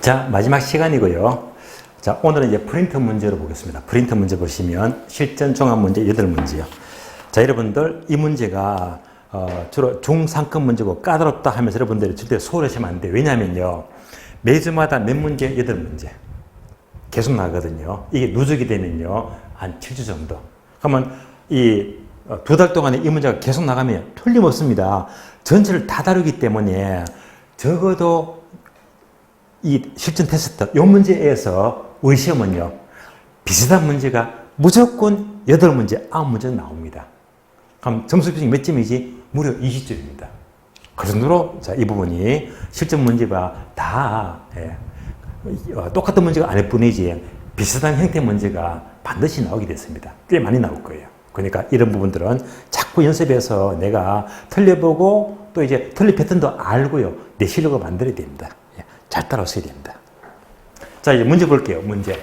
자, 마지막 시간이고요. 자, 오늘은 이제 프린터 문제로 보겠습니다. 프린터 문제 보시면 실전 종합 문제 8문제요. 자, 여러분들 이 문제가 주로 중상급 문제고 까다롭다 하면서 여러분들이 절대 소홀하시면 안 돼요. 왜냐면요. 매주마다 몇 문제? 8문제. 계속 나가거든요. 이게 누적이 되면요. 한 7주 정도. 그러면 이 2달 동안에 이 문제가 계속 나가면 틀림없습니다. 전체를 다 다루기 때문에 적어도 이 실전 테스트, 이 문제에서 우리 시험은요, 비슷한 문제가 무조건 8문제, 9문제 나옵니다. 그럼 점수 비중이 몇 점이지? 무려 20점입니다. 그 정도로, 자, 이 부분이 실전 문제가 다, 똑같은 문제가 아닐 뿐이지, 비슷한 형태 문제가 반드시 나오게 됐습니다. 꽤 많이 나올 거예요. 그러니까 이런 부분들은 자꾸 연습해서 내가 틀려보고 또 이제 틀린 패턴도 알고요. 내 실력을 만들어야 됩니다. 잘 따라오셔야 됩니다. 자, 이제 문제 볼게요. 문제.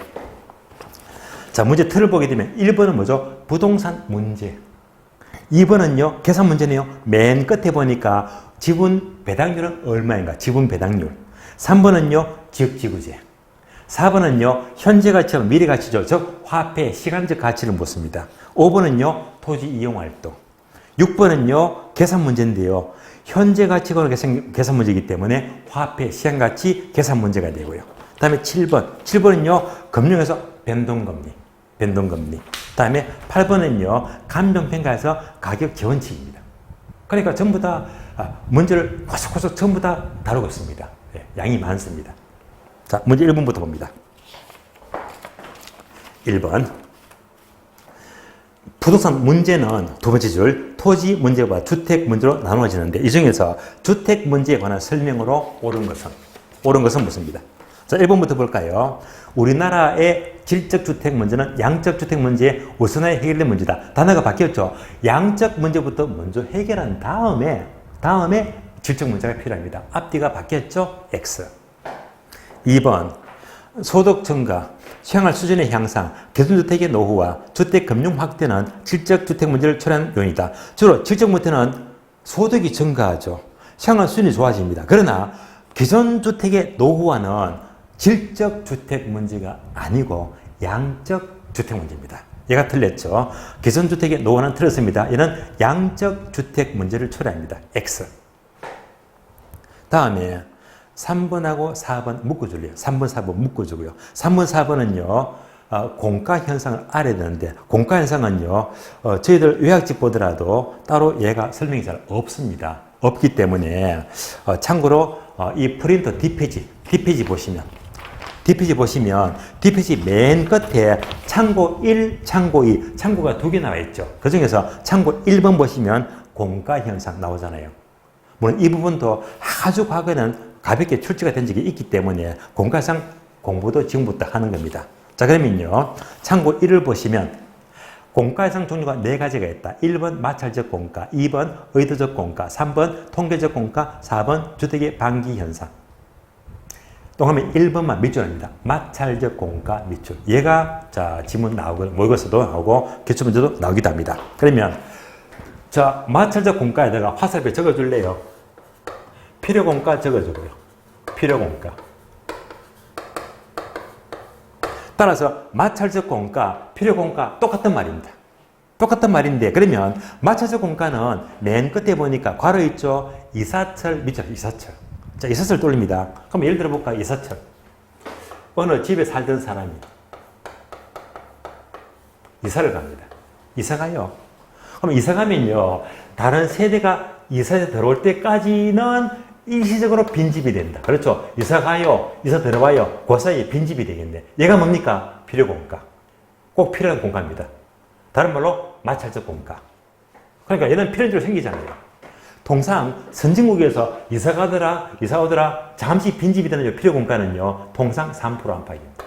자, 문제 틀을 보게 되면 1번은 뭐죠? 부동산 문제. 2번은요, 계산 문제네요. 맨 끝에 보니까 지분 배당률은 얼마인가? 지분 배당률. 3번은요, 지역지구재. 4번은요, 현재 가치와 미래 가치죠. 즉, 화폐, 시간적 가치를 묻습니다. 5번은요, 토지 이용 활동. 6번은요, 계산 문제인데요. 현재 가치가 계산 문제이기 때문에 화폐, 시간 가치, 계산 문제가 되고요. 그 다음에 7번. 7번은요, 금융에서 변동금리. 변동금리. 그 다음에 8번은요, 감정평가에서 가격 재원칙입니다. 그러니까 전부 다 문제를 고속고속 전부 다 다루고 있습니다. 양이 많습니다. 자, 문제 1번부터 봅니다. 1번. 부동산 문제는 두 번째 줄, 토지 문제와 주택 문제로 나누어지는데, 이 중에서 주택 문제에 관한 설명으로 옳은 것은 무엇입니다? 자, 1번부터 볼까요? 우리나라의 질적 주택 문제는 양적 주택 문제에 우선하여 해결된 문제다. 단어가 바뀌었죠. 양적 문제부터 먼저 해결한 다음에 질적 문제가 필요합니다. 앞뒤가 바뀌었죠? X. 2번. 소득 증가, 생활 수준의 향상, 기존주택의 노후와 주택 금융 확대는 질적 주택 문제를 초래하는 요인이다. 주로 질적 문제는 소득이 증가하죠. 생활 수준이 좋아집니다. 그러나 기존 주택의 노후화는 질적 주택 문제가 아니고 양적 주택 문제입니다. 얘가 틀렸죠. 기존 주택의 노후화는 틀렸습니다. 얘는 양적 주택 문제를 초래합니다. X. 다음에 3번하고 4번 묶어줄래요. 3번, 4번 묶어주고요. 3번, 4번은요, 공가 현상을 알아야 되는데, 공가 현상은요, 저희들 요약집 보더라도 따로 얘가 설명이 잘 없습니다. 없기 때문에, 참고로, 이 프린터 뒷페이지 보시면, 뒷페이지 맨 끝에 창고 1, 창고 2, 창고가 2개 나와 있죠. 그 중에서 창고 1번 보시면 공가 현상 나오잖아요. 물론 이 부분도 아주 과거에는 가볍게 출제가 된 적이 있기 때문에 공가상 공부도 지금부터 하는 겁니다. 자, 그러면요. 창고 1을 보시면 공가상 종류가 4가지가 있다. 1번 마찰적 공가, 2번 의도적 공가, 3번 통계적 공가, 4번 주택의 반기 현상. 또 하면 1번만 밑줄입니다. 마찰적 공가 밑줄. 얘가 자, 지문 나오고 모의고사도 나오고 기출문제도 나오기도 합니다. 그러면 자, 마찰적 공가에다가 화살표 적어줄래요? 필요공가 적어주고요. 필요공가. 따라서 마찰적 공가, 필요공가 똑같은 말입니다. 똑같은 말인데 그러면 마찰적 공가는 맨 끝에 보니까 괄호 있죠? 이사철 밑에 이사철. 자, 이사철 돌립니다. 그럼 예를 들어 볼까? 이사철. 어느 집에 살던 사람이 이사를 갑니다. 이사 가요. 그럼 이사 가면요. 다른 세대가 이사에 들어올 때까지는 일시적으로 빈집이 된다. 그렇죠? 이사 가요. 이사 들어와요. 그 사이에 빈집이 되겠네. 얘가 뭡니까? 필요공가. 꼭 필요한 공가입니다. 다른 말로 마찰적 공가. 그러니까 얘는 필연적으로 생기잖아요. 통상 선진국에서 이사 오더라 잠시 빈집이 되는 필요공가는요. 통상 3% 안팎입니다.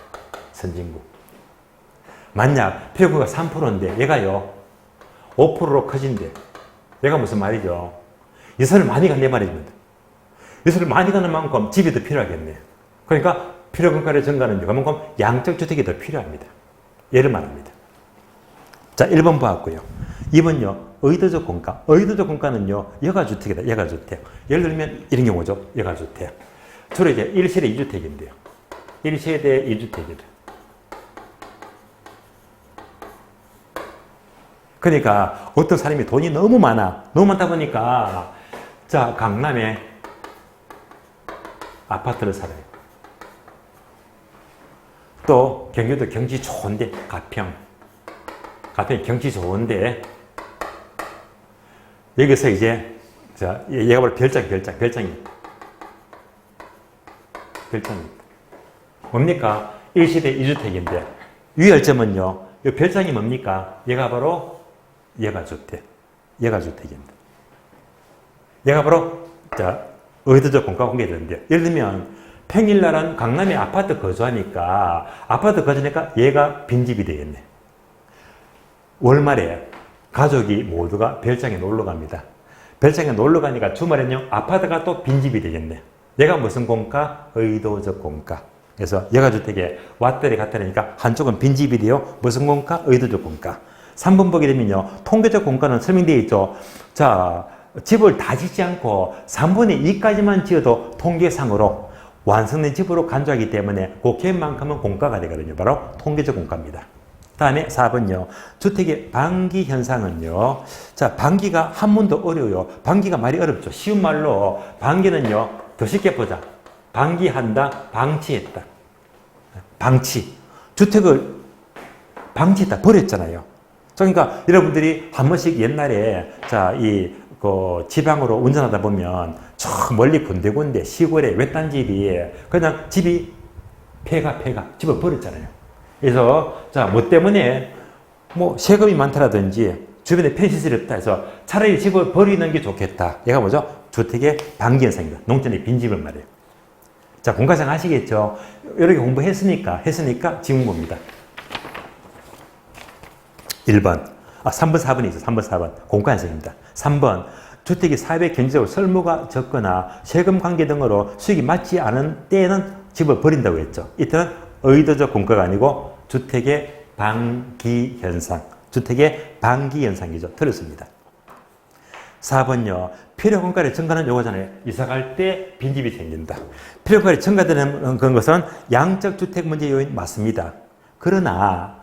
선진국. 만약 필요공가 3%인데 얘가요. 5%로 커진대. 얘가 무슨 말이죠? 이사를 많이 간대 말입니다. 이사를 많이 가는 만큼 집이 더 필요하겠네. 그러니까 필요공가의 증가는 그만큼 양적 주택이 더 필요합니다. 예를 말합니다. 자, 1번 보았고요. 2번요. 의도적 공가. 의도적 공가는요. 여가주택이다. 여가주택. 예를 들면 이런 경우죠. 여가주택. 주로 이제 1실에 2주택인데요. 1세대 1주택이다. 그러니까 어떤 사람이 돈이 너무 많다 보니까 자, 강남에 아파트를 살아요. 또 경기도 경치 좋은데 가평 경치 좋은데 여기서 이제 자, 얘가 바로 별장입니다. 뭡니까? 1세대 2주택인데 유의할 점은요. 이 별장이 뭡니까? 얘가 바로 예가주택입니다. 얘가 바로 자, 의도적 공가가 공개되는데 예를 들면 평일날은 강남에 아파트 거주하니까 얘가 빈집이 되겠네. 월말에 가족이 모두가 별장에 놀러 갑니다. 별장에 놀러 가니까 주말에는요 아파트가 또 빈집이 되겠네. 얘가 무슨 공가? 의도적 공가. 그래서 여가주택에 왔다리 갔다리니까 한쪽은 빈집이 돼요. 무슨 공가? 의도적 공가. 3번 보게 되면요 통계적 공가는 설명되어 있죠. 자, 집을 다 짓지 않고 3분의 2까지만 지어도 통계상으로 완성된 집으로 간주하기 때문에 그 갭만큼은 공가가 되거든요. 바로 통계적 공가입니다. 다음에 4번요. 주택의 방기 현상은요. 자, 방기가 한문도 어려워요. 방기가 말이 어렵죠. 쉬운 말로 방기는요. 더 쉽게 보자. 방기한다, 방치했다. 방치. 주택을 방치했다, 버렸잖아요. 그러니까 여러분들이 한 번씩 옛날에 자, 지방으로 운전하다 보면 저 멀리 군데군데 시골에 외딴 집이 그냥 집이 폐가 집을 버렸잖아요. 그래서 자, 뭐 때문에 뭐 세금이 많다라든지 주변에 편시설이 없다 해서 차라리 집을 버리는 게 좋겠다. 얘가 뭐죠? 주택의 방기 현상입니다. 농촌의 빈집을 말해요. 자, 공가상 아시겠죠? 이렇게 공부했으니까 지금 봅니다. 1번. 3번, 4번이죠. 3번, 4번. 공가 현상입니다. 3번. 주택이 사회적 경제적으로 설모가 적거나 세금 관계 등으로 수익이 맞지 않은 때에는 집을 버린다고 했죠. 이때는 의도적 공가가 아니고 주택의 방기 현상이죠. 틀렸습니다. 4번요. 필요 공가를 증가하는 요구잖아요. 이사갈 때 빈집이 생긴다. 필요 공가를 증가되는 것은 양적 주택 문제 요인 맞습니다. 그러나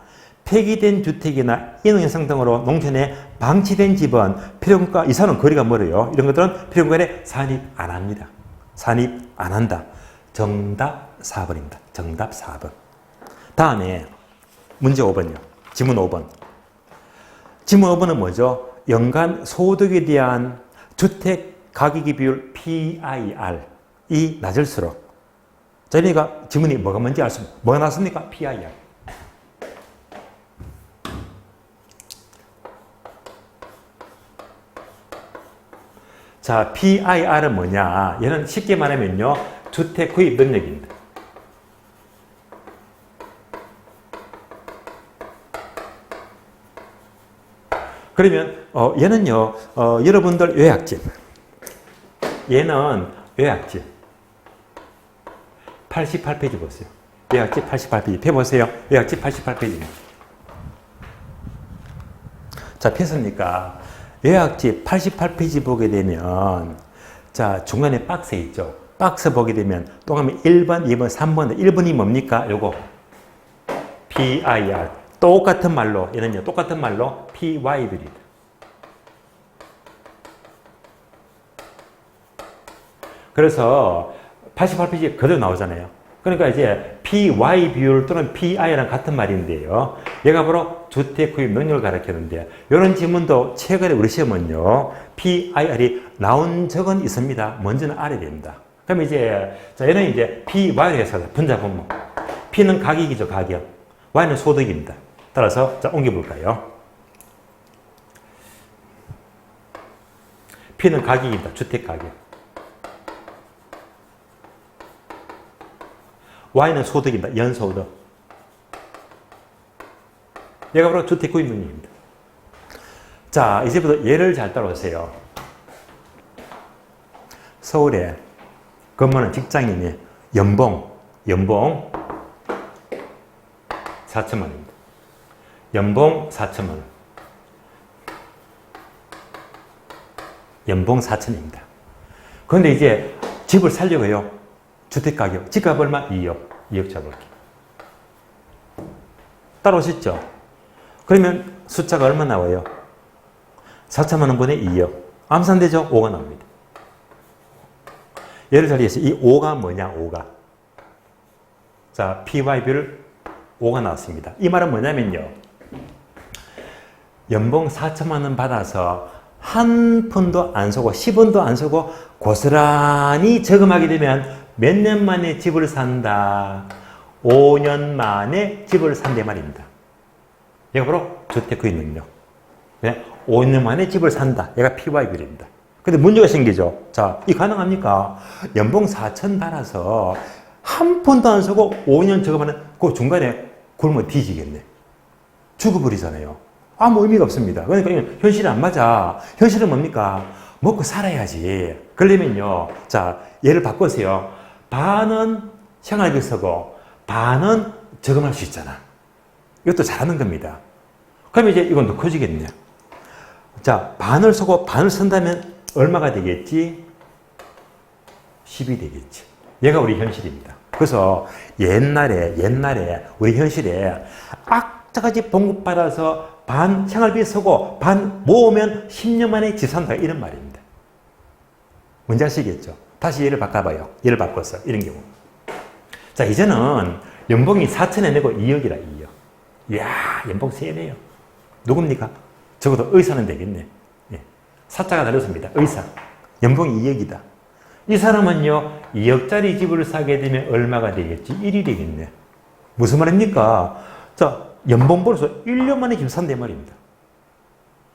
폐기된 주택이나 인후현상 등으로 농촌에 방치된 집은 필요공가 이사는 거리가 멀어요. 이런 것들은 필요공가에 산입 안 합니다. 산입 안 한다. 정답 4번입니다. 정답 4번. 다음에 문제 5번이요. 지문 5번. 지문 5번은 뭐죠? 연간 소득에 대한 주택 가격의 비율 PIR이 낮을수록 저희가 지문이 뭐가 뭔지 알 수 없습니다. 뭐가 나왔습니까? PIR. 자, PIR은 뭐냐? 얘는 쉽게 말하면요. 주택 구입 능력입니다. 그러면 얘는요. 여러분들 요약집. 얘는 요약집. 88페이지 보세요. 요약집 88페이지. 펴보세요. 요약집 88페이지입니다. 자, 폈습니까? 요약집 88페이지 보게 되면 자, 중간에 박스 있죠. 박스 보게 되면 또 가면 1번, 2번, 3번. 1번이 뭡니까? 요거 PIR. 똑같은 말로 얘는요. 똑같은 말로 PY들이다. 그래서 88페이지에 그대로 나오잖아요. 그러니까 이제 PY 비율 또는 PI랑 같은 말인데요. 얘가 바로 주택 구입 능력을 가리키는데 이런 지문도 최근에 우리 시험은요. PIR이 나온 적은 있습니다. 먼저는 알아야 됩니다. 그럼 이제 자, 얘는 이제 PY로 해서 분자 분모. P는 가격이죠, 가격. Y는 소득입니다. 따라서 자, 옮겨볼까요? P는 가격입니다. 주택 가격. Y는 소득입니다. 연소득. 얘가 바로 주택 구입 능력입니다. 자, 이제부터 예를 잘 따라오세요. 서울에 근무하는 직장인이 연봉 4천만 원입니다. 연봉 4천만 원. 연봉 4천입니다. 그런데 이제 집을 살려고 해요. 주택가격, 집값 얼마? 2억. 2억 잡을게. 따라오시죠? 그러면 숫자가 얼마 나와요? 4천만 원분의 2억. 암산되죠? 5가 나옵니다. 예를 들어서 이 5가 뭐냐? 5가. 자, PYB를 5가 나왔습니다. 이 말은 뭐냐면요. 연봉 4천만 원 받아서 한 푼도 안 쓰고 10원도 안 쓰고 고스란히 저금하게 되면 몇 년 만에 집을 산다. 5년 만에 집을 산대 말입니다. 얘가 바로 주택의 능력. 5년 만에 집을 산다. 얘가 PYB입니다. 근데 문제가 생기죠. 자, 이 가능합니까? 연봉 4천 받아서 한 푼도 안 쓰고 5년 저금하는 그 중간에 굶어 뒤지겠네. 죽어버리잖아요. 아무 의미가 없습니다. 그러니까 현실이 안 맞아. 현실은 뭡니까? 먹고 살아야지. 그러면요. 자, 예를 바꾸세요. 반은 생활비 쓰고 반은 저금할 수 있잖아. 이것도 잘하는 겁니다. 그럼 이제 이건 더 커지겠네요. 자, 반을 쓰고 반을 쓴다면 얼마가 되겠지? 10이 되겠지. 얘가 우리 현실입니다. 그래서 옛날에 우리 현실에 악자같이 봉급받아서 반 생활비 쓰고 반 모으면 10년 만에 집 산다 이런 말입니다. 뭔지 아시겠죠? 다시 예를 바꿔봐요. 예를 바꿔서 이런 경우. 자, 이제는 연봉이 4천에 내고 2억이라 2억. 이야, 연봉 세네요. 누굽니까? 적어도 의사는 되겠네. 예. 사자가 달렸습니다. 의사. 연봉이 2억이다. 이 사람은요, 2억짜리 집을 사게 되면 얼마가 되겠지? 1이 되겠네. 무슨 말입니까? 자, 연봉 벌어서 1년 만에 집 산대 말입니다.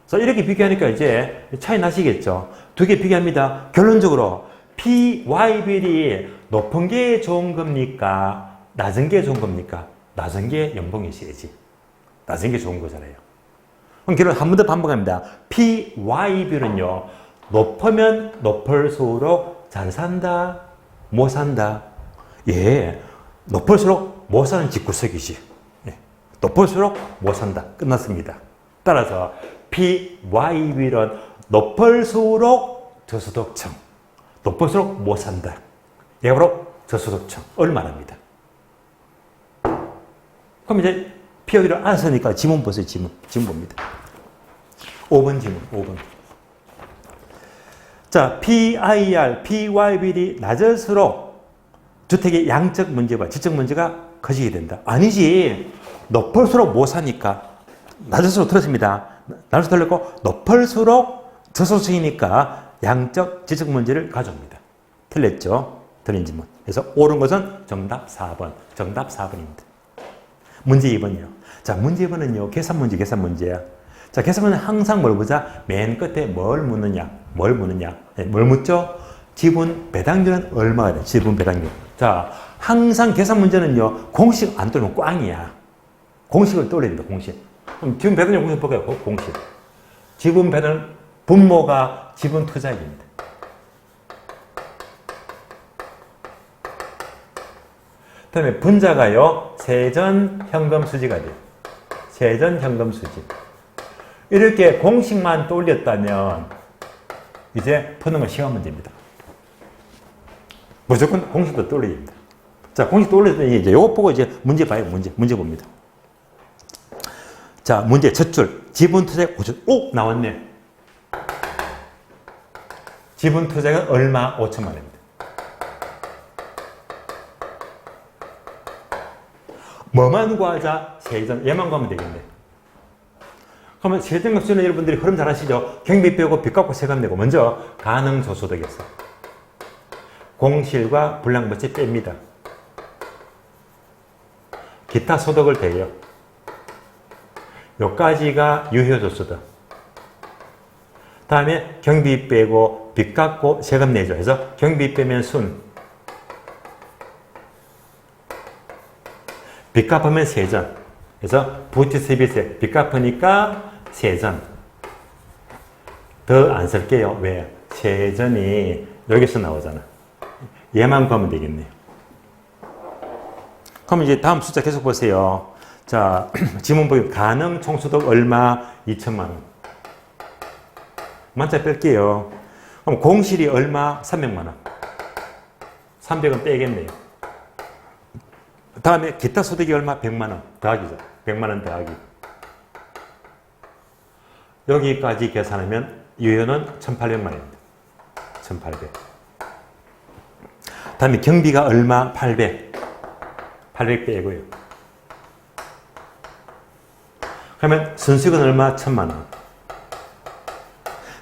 자, 이렇게 비교하니까 이제 차이 나시겠죠? 두 개 비교합니다. 결론적으로 PYB이 높은 게 좋은 겁니까? 낮은 게 좋은 겁니까? 낮은 게 연봉이 세지. 낮은 게 좋은 거잖아요. 그럼 결론 한 번 더 반복합니다. PYB는요, 높으면 높을수록 잘 산다, 못 산다. 예, 높을수록 못 사는 집구석이지. 예, 높을수록 못 산다. 끝났습니다. 따라서 PYB는 높을수록 저소득층, 높을수록 못 산다. 얘가 바로 저소득층을 말합니다. 그럼 이제 PYB를 안 쓰니까 지문 보세요. 지문 봅니다. 5번 지문, 5번. 자, PIR, PYB이 낮을수록 주택의 양적 문제와 질적 문제가 커지게 된다. 아니지. 높을수록 못 사니까. 낮을수록 틀렸습니다. 낮을수록 틀렸고 높을수록 저소득층이니까 양적, 질적 문제를 가져옵니다. 틀렸죠? 틀린 질문. 그래서 옳은 것은 정답 4번. 정답 4번입니다. 문제 2번이요. 자, 문제 2번은요. 계산 문제야. 자, 계산문은 항상 뭘 보자? 맨 끝에 뭘 묻느냐? 네, 뭘 묻죠? 지분 배당률은 얼마가 돼? 지분 배당률. 자, 항상 계산 문제는요, 공식 안 떠오르면 꽝이야. 공식을 떠올려야 됩니다, 공식. 그럼 지분 배당률 공식 볼까요? 공식. 지분 배당, 분모가 지분 투자액입니다. 그 다음에 분자가요, 세전 현금 수지가 돼요. 세전 현금 수지. 이렇게 공식만 떠올렸다면 이제 푸는 건 시간 문제입니다. 무조건 공식도 떠올려야 됩니다. 자, 공식 떠올렸더니 이제 요거 보고 이제 문제 봐요. 문제 봅니다. 자, 문제 첫 줄. 지분 투자액 5천. 오! 나왔네. 지분 투자액은 얼마? 5천만 원입니다. 뭐만 구하자? 세전. 얘만 구하면 되겠네. 그러면 세전값주는 여러분들이 흐름 잘 아시죠? 경비 빼고 빚 갚고 세금 내고 먼저 가능저소득에서 공실과 불량부채 뺍니다. 기타 소득을 대요. 요까지가 유효저소득. 다음에 경비 빼고 빚 갚고 세금 내죠. 그래서 경비 빼면 순. 빚 갚으면 세전. 그래서 부채세비세. 빚 갚으니까 세전. 더 안 쓸게요. 왜? 세전이 여기서 나오잖아. 얘만 구하면 되겠네요. 그럼 이제 다음 숫자 계속 보세요. 자, 지문 보기 가능 총소득 얼마? 2천만 원. 만자 뺄게요. 그럼 공실이 얼마? 300만 원. 300은 빼겠네요. 다음에 기타 소득이 얼마? 100만 원 더하기죠. 100만 원 더하기. 여기까지 계산하면 유효는 1,800만 원입니다. 1,800. 다음에 경비가 얼마? 800. 800 빼고요. 그러면 순수익은 얼마? 1,000만 원.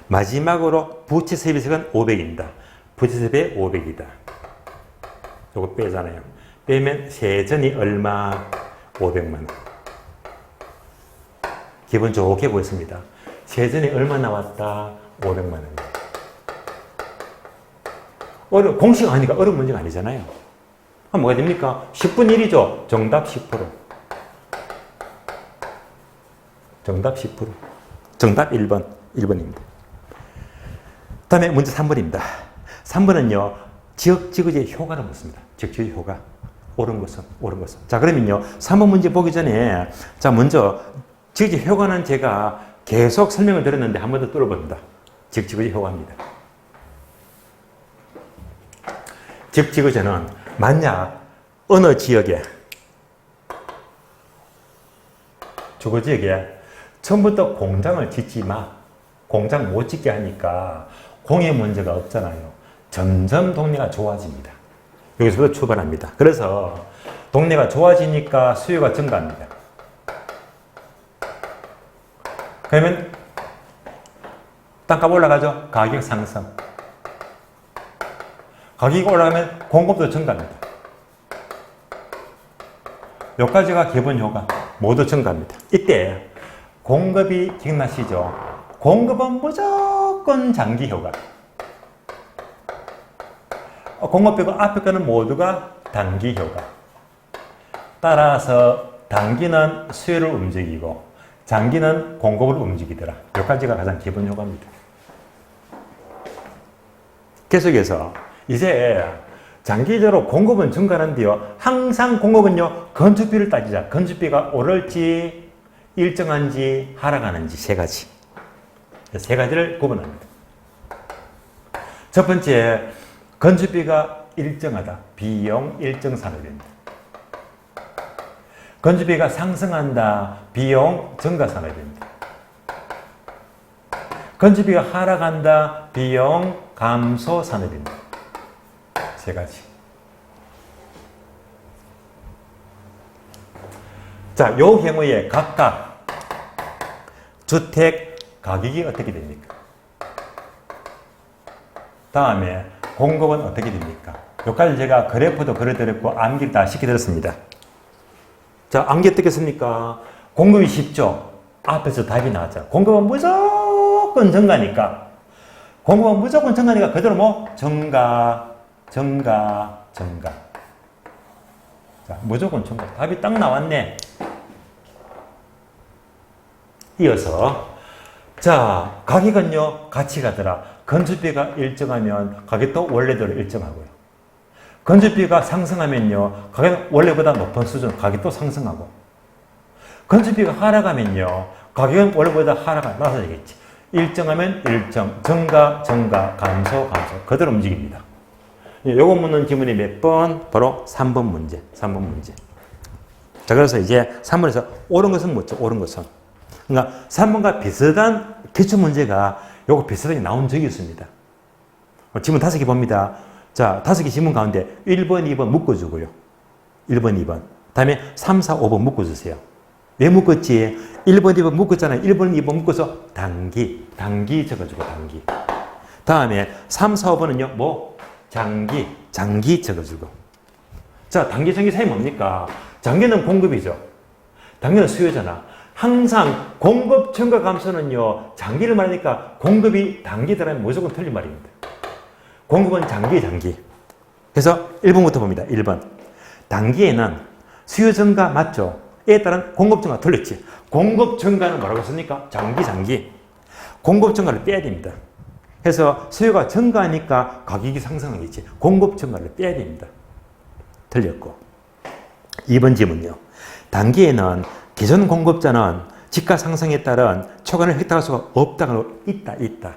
마지막으로 부채 세비세액은 500입니다. 부채 세비 500이다. 요거 빼잖아요. 빼면 세전이 얼마? 500만 원. 기분 좋게 보였습니다. 세전이 얼마 나왔다? 500만 원. 공식 아니까 어려운 문제가 아니잖아요. 그럼 뭐가 됩니까? 10분의 1이죠. 정답 10%. 정답 10%. 정답 1번. 1번입니다. 다음에 문제 3번입니다. 3번은요, 지역지구지의 효과를 묻습니다. 지역지구의 효과. 옳은 것은, 옳은 것은. 자, 그러면요, 3번 문제 보기 전에, 자, 먼저, 지역지구의 효과는 제가 계속 설명을 드렸는데 한 번 더 뚫어봅니다. 지역지구지의 효과입니다. 지역지구제는 만약 어느 지역에, 주거지역에 처음부터 공장을 짓지 마. 공장 못 짓게 하니까 공해 문제가 없잖아요. 점점 동네가 좋아집니다. 여기서부터 출발합니다. 그래서 동네가 좋아지니까 수요가 증가합니다. 그러면 땅값 올라가죠? 가격 상승. 가격이 올라가면 공급도 증가합니다. 여기까지가 기본 효과. 모두 증가합니다. 이때 공급이 기억나시죠? 공급은 무조건 장기 효과. 공급 빼고 앞에 거는 모두가 단기 효과. 따라서 단기는 수요를 움직이고 장기는 공급을 움직이더라. 여기까지가 가장 기본 효과입니다. 계속해서 이제 장기적으로 공급은 증가하는데요. 항상 공급은요. 건축비를 따지자. 건축비가 오를지 일정한지 하락하는지 세 가지. 세 가지를 구분합니다. 첫 번째, 건축비가 일정하다. 비용 일정 산업입니다. 건축비가 상승한다. 비용 증가 산업입니다. 건축비가 하락한다. 비용 감소 산업입니다. 세 가지. 자, 요 경우에 각각 주택 가격이 어떻게 됩니까? 다음에 공급은 어떻게 됩니까? 여기까지 제가 그래프도 그려드렸고 암기를 다 시켜드렸습니다. 자, 암기 어떻겠습니까? 공급이 쉽죠? 앞에서 답이 나왔죠. 공급은 무조건 증가니까. 공급은 무조건 증가니까 그대로 뭐? 증가. 자, 무조건 증가. 답이 딱 나왔네. 이어서 자, 가격은요, 같이 가더라. 건축비가 일정하면 가격도 원래대로 일정하고요. 건축비가 상승하면요, 가격은 원래보다 높은 수준, 가격도 상승하고. 건축비가 하락하면요, 가격은 원래보다 하락하면 되겠지. 일정하면 일정, 증가, 감소. 그대로 움직입니다. 요거 묻는 지문이 몇 번? 바로 3번 문제. 자, 그래서 이제 3번에서 옳은 것은 묻죠, 옳은 것은. 그러니까 3번과 비슷한 기출문제가 요거 비슷하게 나온 적이 있습니다. 지문 5개 봅니다. 자, 5개 지문 가운데 1번, 2번 묶어주고요. 1번, 2번. 다음에 3, 4, 5번 묶어주세요. 왜 묶었지? 1번, 2번 묶었잖아요. 1번, 2번 묶어서 단기 적어주고, 단기. 다음에 3, 4, 5번은요, 뭐? 장기 적어주고. 자, 단기, 장기 사이 뭡니까? 장기는 공급이죠. 단기는 수요잖아. 항상 공급 증가 감소는요, 장기를 말하니까 공급이 단기 들어가면 무조건 틀린 말입니다. 공급은 장기. 그래서 1번부터 봅니다. 1번. 단기에는 수요 증가 맞죠? 이에 따른 공급 증가 틀렸지. 공급 증가는 뭐라고 했습니까? 장기. 공급 증가를 빼야 됩니다. 그래서 수요가 증가하니까 가격이 상승하겠지. 공급 증가를 빼야 됩니다. 틀렸고. 2번 질문요. 단기에는 기존 공급자는 지가 상승에 따른 초과를 획득할 수가 없다고 있다.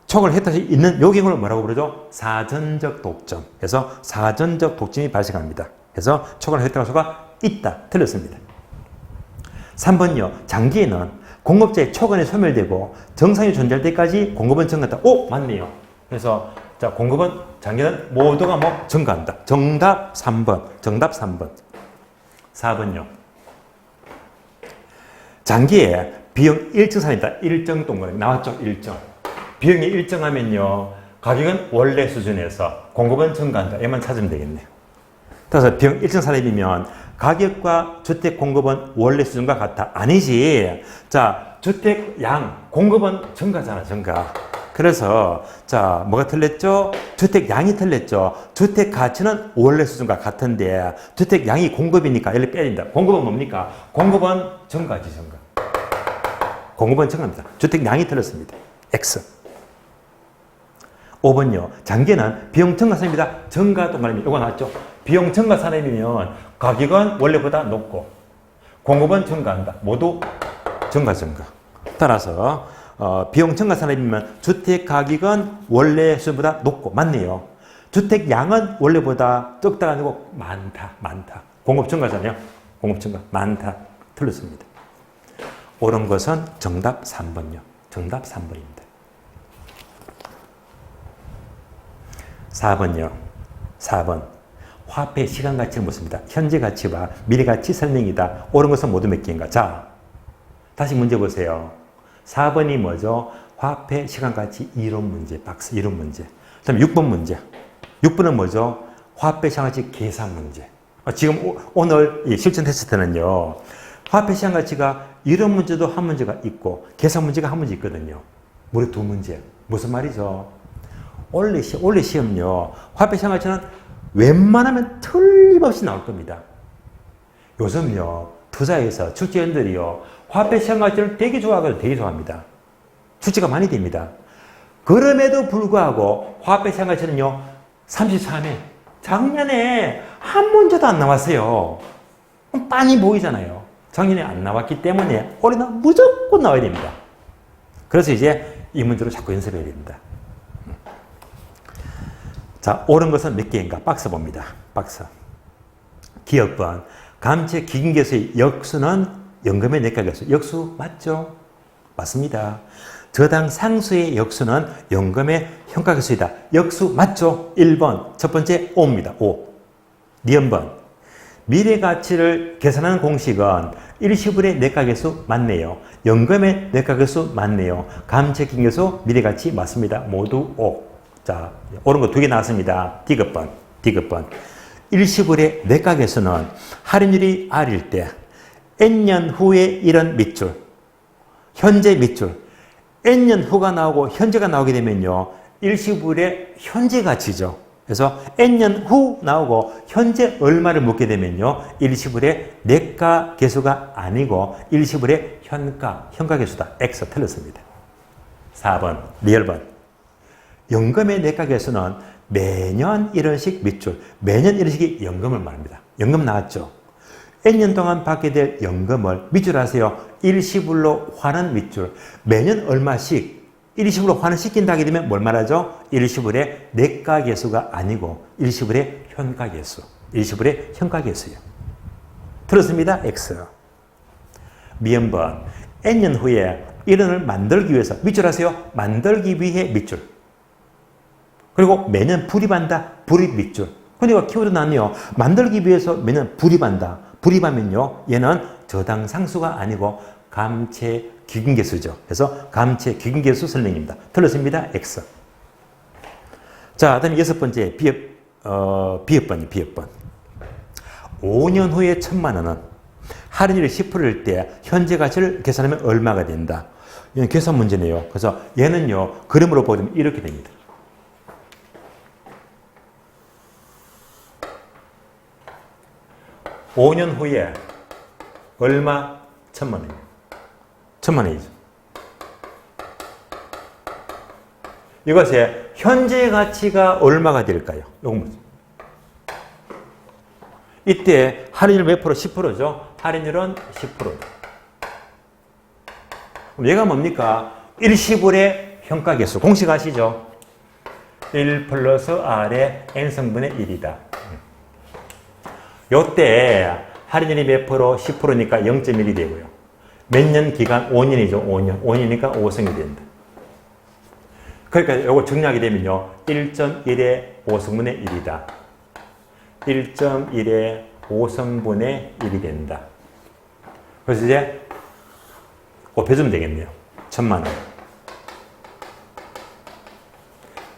초과를 획득할 수 있는 요 경우를 뭐라고 부르죠? 사전적 독점. 그래서 사전적 독점이 발생합니다. 그래서 초과나 획득가수가 있다. 틀렸습니다. 3번요. 장기에는 공급자의 초과는 소멸되고 정상이 존재할 때까지 공급은 증가한다. 오! 맞네요. 그래서 자, 공급은 장기는 모두가 뭐 증가한다. 정답 3번. 정답 3번. 4번요. 장기에 비용 일정산이다. 일정 동그라미 나왔죠? 일정. 비용이 일정하면요. 가격은 원래 수준에서 공급은 증가한다. 얘만 찾으면 되겠네요. 따라서 비용 일정산입이면 가격과 주택 공급은 원래 수준과 같아. 아니지. 자, 주택 양, 공급은 증가잖아, 증가. 그래서, 자, 뭐가 틀렸죠? 주택 양이 틀렸죠? 주택 가치는 원래 수준과 같은데, 주택 양이 공급이니까 여기 빼야 된다. 공급은 뭡니까? 공급은 증가지, 증가. 공급은 증가입니다. 주택 양이 틀렸습니다. X. 5번요. 장기는 비용 증가산입니다. 증가 동그라미. 이거 나왔죠? 비용 증가산입이면 가격은 원래보다 높고 공급은 증가한다. 모두 증가. 따라서 비용 증가산입이면 주택 가격은 원래 수준보다 높고 맞네요. 주택 양은 원래보다 적다가 아니고 많다. 공급 증가잖아요. 공급 증가. 많다. 틀렸습니다. 옳은 것은 정답 3번요. 정답 3번입니다. 4번요. 4번. 화폐 시간 가치를 묻습니다. 현재 가치와 미래 가치 설명이다. 옳은 것은 모두 몇 개인가? 자, 다시 문제 보세요. 4번이 뭐죠? 화폐 시간 가치 이론 문제. 박스 이론 문제. 그다음에 6번 문제. 6번은 뭐죠? 화폐 시간 가치 계산 문제. 지금 오늘 이 실전 테스트는요. 화폐 시간 가치가 이론 문제도 한 문제가 있고 계산 문제가 한 문제 있거든요. 무려 두 문제. 무슨 말이죠? 원래 시험요. 화폐 시간 가치는 웬만하면 틀림없이 나올 겁니다. 요즘요. 투자에서 출제원들이요. 화폐 시장 가치를 되게 좋아하거든요. 되게 좋아합니다. 출제가 많이 됩니다. 그럼에도 불구하고 화폐 시장 가치는요. 33회. 작년에 한 문제도 안 나왔어요. 빤히 보이잖아요. 작년에 안 나왔기 때문에 올해는 무조건 나와야 됩니다. 그래서 이제 이 문제로 자꾸 연습해야 됩니다. 자, 옳은 것은 몇 개인가? 박스 봅니다. 박스. 기억번. 감채 기금계수의 역수는 연금의 내각계수. 역수 맞죠? 맞습니다. 저당 상수의 역수는 연금의 현가계수이다. 역수 맞죠? 1번. 첫 번째 5입니다. 5. 니은번. 미래가치를 계산하는 공식은 일시불의 내각계수 맞네요. 연금의 내각계수 맞네요. 감채 기금계수 미래가치 맞습니다. 모두 5. 자, 옳은 거 두 개 나왔습니다. 디귿번. 일시불의 내각에서는 할인율이 R일 때 N년 후에 이런 밑줄, 현재 밑줄, N년 후가 나오고 현재가 나오게 되면요. 일시불의 현재 가치죠. 그래서 N년 후 나오고 현재 얼마를 묻게 되면요. 일시불의 내가 계수가 아니고 일시불의 현가 계수다. X 틀렸습니다. 4번, 리얼번. 연금의 내각에서는 매년 이런 식 밑줄, 매년 이런 식이 연금을 말합니다. 연금 나왔죠? N년 동안 받게 될 연금을 밑줄 아세요? 일시불로 환원 밑줄. 매년 얼마씩 일시불로 환원시킨다 하게 되면 뭘 말하죠? 일시불의 내가계수가 아니고 일시불의 현가계수. 일시불의 현가계수요. 들었습니다? X. 미음번. N년 후에 이런을 만들기 위해서 밑줄 아세요? 만들기 위해 밑줄. 그리고 매년 불입한다. 불입 밑줄. 그러니까 키워드 나왔네요. 만들기 위해서 매년 불입한다. 불입하면요. 얘는 저당 상수가 아니고 감채 기금계수죠. 그래서 감채 기금계수 설명입니다. 틀렸습니다. X. 자, 다음에 6번째 비읍번이 비읍번. 5년 후에 1,000만 원은 할인율이 10%일 때 현재 가치를 계산하면 얼마가 된다. 이건 계산 문제네요. 그래서 얘는요. 그림으로 보면 이렇게 됩니다. 5년 후에 얼마? 1,000만 원이에요. 1,000만 원이죠. 이것의 현재 가치가 얼마가 될까요? 이건 뭐죠? 이때 할인율 몇 프로? 10%죠. 할인율은 10%. 그럼 얘가 뭡니까? 일시불의 현가계수. 공식 아시죠? 1 플러스 R의 N성분의 1이다. 요때 할인율이 몇 프로? 10%니까 0.1이 되고요. 몇 년 기간? 5년이죠. 5년. 5년이니까 5성이 된다. 그러니까 요거 정리하게 되면요. 1.1의 5성분의 1이다. 1.1의 5성분의 1이 된다. 그래서 이제 곱해주면 되겠네요. 1000만 원.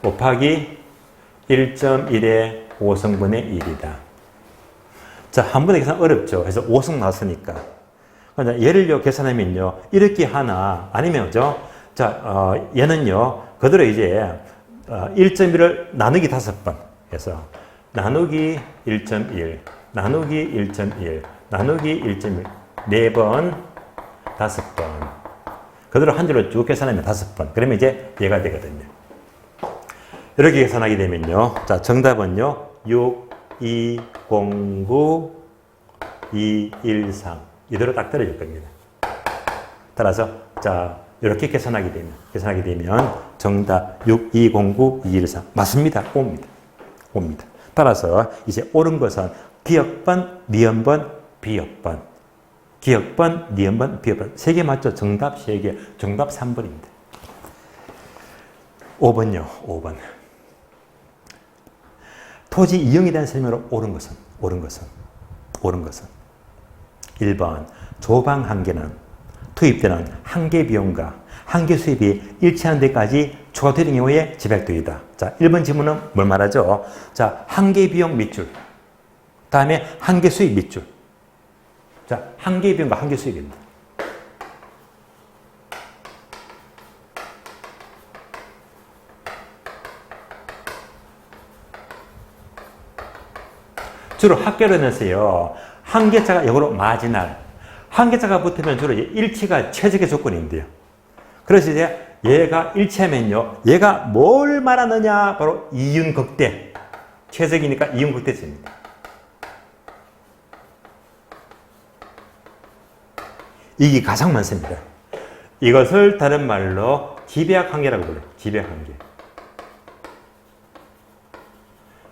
곱하기 1.1의 5성분의 1이다. 자, 한 번에 계산 어렵죠. 그래서 5성 나왔으니까. 얘를요, 계산하면요, 이렇게 하나, 아니면, 그죠? 자, 얘는요, 그대로 이제, 1.1을 나누기 5번. 그래서, 나누기 1.1, 나누기 1.1, 나누기 1.1, 4번, 5번. 그대로 한 줄로 쭉 계산하면 5번. 그러면 이제 얘가 되거든요. 이렇게 계산하게 되면요. 자, 정답은요, 6, 2, 0, 9, 2, 1, 3. 이대로 딱 떨어질 겁니다. 따라서, 자, 이렇게 계산하게 되면, 정답 6, 2, 0, 9, 2, 1, 3. 맞습니다. 옵니다. 옵니다. 따라서, 이제 옳은 것은 기역번, 니은번, 비역번. 기역번, 니은번, 비역번. 3개 맞죠? 정답 3개. 정답 3번입니다. 5번요. 5번. 토지 이용에 대한 설명으로 옳은 것은 1번 조방 한계는 투입되는 한계 비용과 한계 수입이 일치하는 데까지 초과되는 경우에 집약도이다. 자, 1번 질문은 뭘 말하죠? 자, 한계 비용 밑줄. 다음에 한계 수입 밑줄. 자, 한계 비용과 한계 수입입니다. 주로 학교론에서요, 한계자가 역으로 마지날, 한계자가 붙으면 주로 이제 일치가 최적의 조건인데요. 그래서 이제 얘가 일치하면요, 얘가 뭘 말하느냐? 바로 이윤극대. 최적이니까 이윤극대입니다. 이게 가장 많습니다. 이것을 다른 말로 집약한계라고 불러요. 집약한계.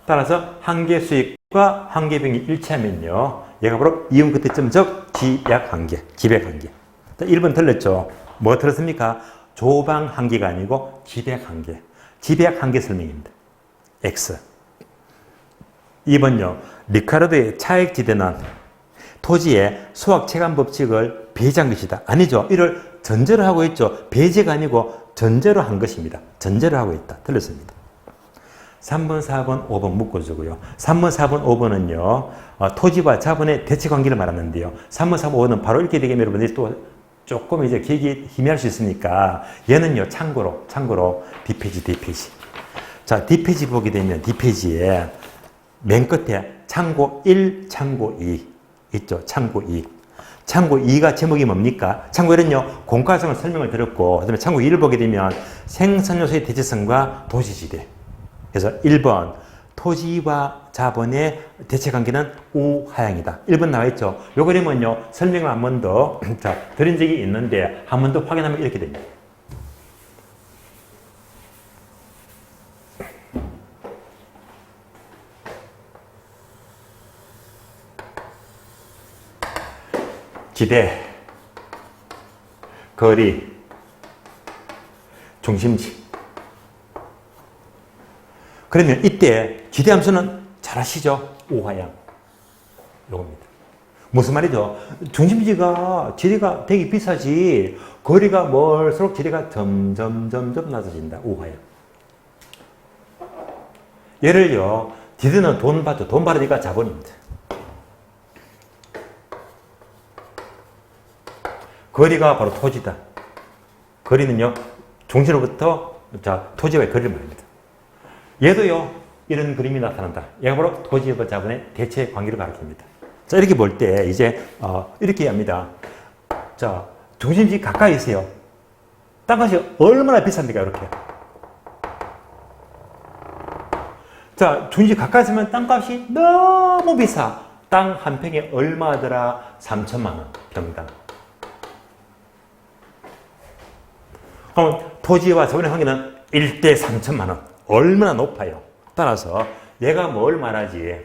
따라서 한계 수익과 한계 비용이 일치하면요, 얘가 바로 이윤극대점적 집약한계. 집약한계. 1번 틀렸죠? 뭐 틀렸습니까? 조방한계가 아니고 집약한계. 집약한계 설명입니다. X. 2번요. 리카르도의 차액지대는 토지의 수학체감 법칙을 배제한 것이다. 아니죠. 이를 전제로 하고 있죠. 배제가 아니고 전제로 한 것입니다. 전제로 하고 있다. 틀렸습니다. 3번, 4번, 5번 묶어주고요. 3번, 4번, 5번은요. 토지와 자본의 대체관계를 말하는데요. 3번, 4번, 5번은 바로 읽게 되면 여러분들이 또 조금 이제 기억이 희미할 수 있으니까 얘는요. 참고로 뒷페이지. 자, 뒷페이지 보게 되면 뒷페이지에 맨 끝에 참고 1, 참고 2 있죠. 참고 2. 참고 2가 제목이 뭡니까? 참고 1은요. 공과성을 설명을 드렸고, 그다음에 참고 2를 보게 되면 생산요소의 대체성과 도시지대. 그래서 1번 토지와 자본의 대체관계는 우하향이다. 1번 나와 있죠. 요 그림은요. 설명을 한 번 더 드린 적이 있는데 한 번 더 확인하면 이렇게 됩니다. 지대, 거리, 중심지. 그러면 이때 지대함수는 잘 아시죠? 우하향. 요겁니다. 무슨 말이죠? 중심지가 지대가 되게 비싸지 거리가 멀수록 지대가 점점 낮아진다. 우하향. 얘를요. 지대는 돈 받죠. 돈 받으니까 자본입니다. 거리가 바로 토지다. 거리는요. 중심으로부터 토지와의 거리를 말합니다. 얘도요. 이런 그림이 나타난다. 얘가 바로 토지와 자본의 대체 관계를 가리킵니다. 자, 이렇게 볼 때 이제 이렇게 합니다. 자, 중심지 가까이 있어요. 땅값이 얼마나 비쌉니까? 이렇게. 자, 중심지 가까이 있으면 땅값이 너무 비싸. 땅 한 평에 얼마더라? 3천만 원 평당. 그럼 토지와 자본의 관계는 1대 3천만 원. 얼마나 높아요. 따라서 얘가 뭘 말하지?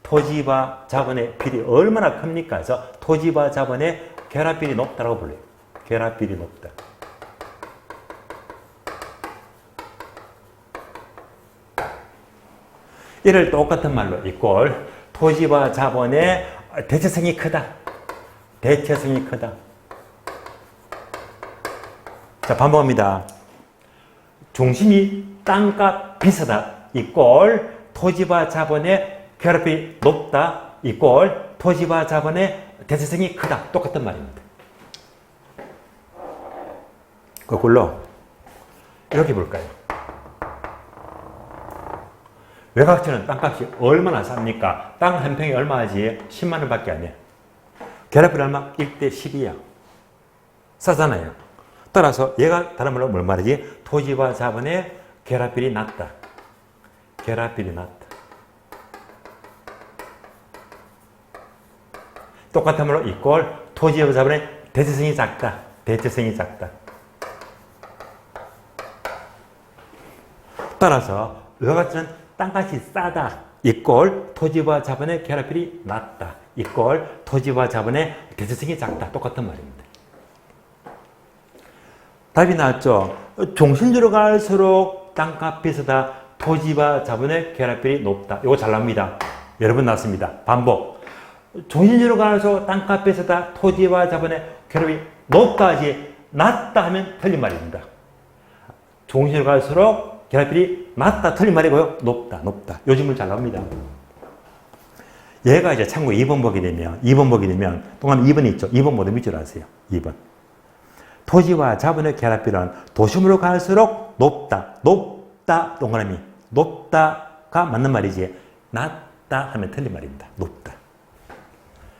토지와 자본의 비율이 얼마나 큽니까? 그래서 토지와 자본의 결합비율이 높다고 불러요. 결합비율이 높다. 이를 똑같은 말로 이꼴 토지와 자본의 대체성이 크다. 대체성이 크다. 자, 반복합니다. 중심이 땅값 비싸다. 이꼴 토지와 자본의 결합이 높다. 이꼴 토지와 자본의 대체성이 크다. 똑같은 말입니다. 거꾸로 이렇게 볼까요? 외곽지는 땅값이 얼마나 쌉니까? 땅 한 평이 얼마지? 10만 원밖에 안 해. 결합비율 얼마? 1대 10이야. 싸잖아요. 따라서 얘가 다른 말로 뭘 말이지? 토지와 자본의 결합비율이 낮다. 결합비율이 낮다. 똑같은 말로 이꼴 토지와 자본의 대체성이 작다. 대체성이 작다. 따라서 외곽지는 땅값이 싸다. 이꼴 토지와 자본의 결합비율이 낮다. 이꼴 토지와 자본의 대체성이 작다. 똑같은 말입니다. 답이 나왔죠? 중심지로 갈수록 땅값 비싸다. 토지와 자본의 결합비율이 높다. 이거 잘 나옵니다. 여러 번 나왔습니다. 반복. 중심지로 갈수록 땅값 비싸다. 토지와 자본의 결합이 높다지 낮다 하면 틀린 말입니다. 중심지로 갈수록 결합비율이 낮다 틀린 말이고요. 높다, 높다. 요즘은 잘 나옵니다. 얘가 이제 참고 2번 보게 되면 동그라미 2번 있죠. 2번 모두 밑줄 아세요. 2번. 토지와 자본의 결합비율은 도심으로 갈수록 높다. 높다 동그라미. 높다가 맞는 말이지. 낮다 하면 틀린 말입니다. 높다.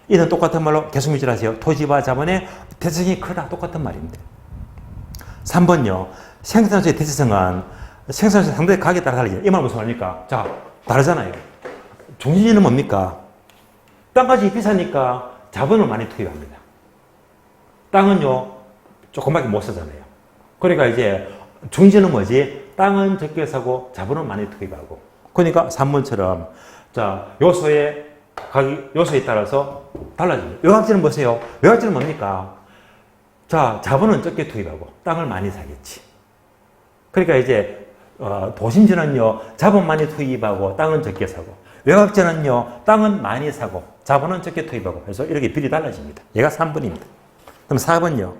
이는 똑같은 말로 계속 밑줄 아세요. 토지와 자본의 대체성이 크다. 똑같은 말입니다. 3번요. 생산소의 대체성은 생산소 상대 가격에 따라 다르죠. 이 말 무슨 말입니까? 자, 다르잖아요. 중심지는 뭡니까? 땅값이 비싸니까 자본을 많이 투입합니다. 땅은요, 조금밖에 못 쓰잖아요. 그러니까 이제 중심지는 뭐지? 땅은 적게 사고 자본은 많이 투입하고. 그러니까 3번처럼 자, 요소의 가격, 요소에 따라서 달라집니다. 외곽지는 보세요. 외곽지는 뭡니까? 자, 자본은 적게 투입하고 땅을 많이 사겠지. 그러니까 이제 도심지는요, 자본 많이 투입하고 땅은 적게 사고, 외곽지는요, 땅은 많이 사고 자본은 적게 투입하고 해서 이렇게 비율이 달라집니다. 얘가 3번입니다. 그럼 4번요.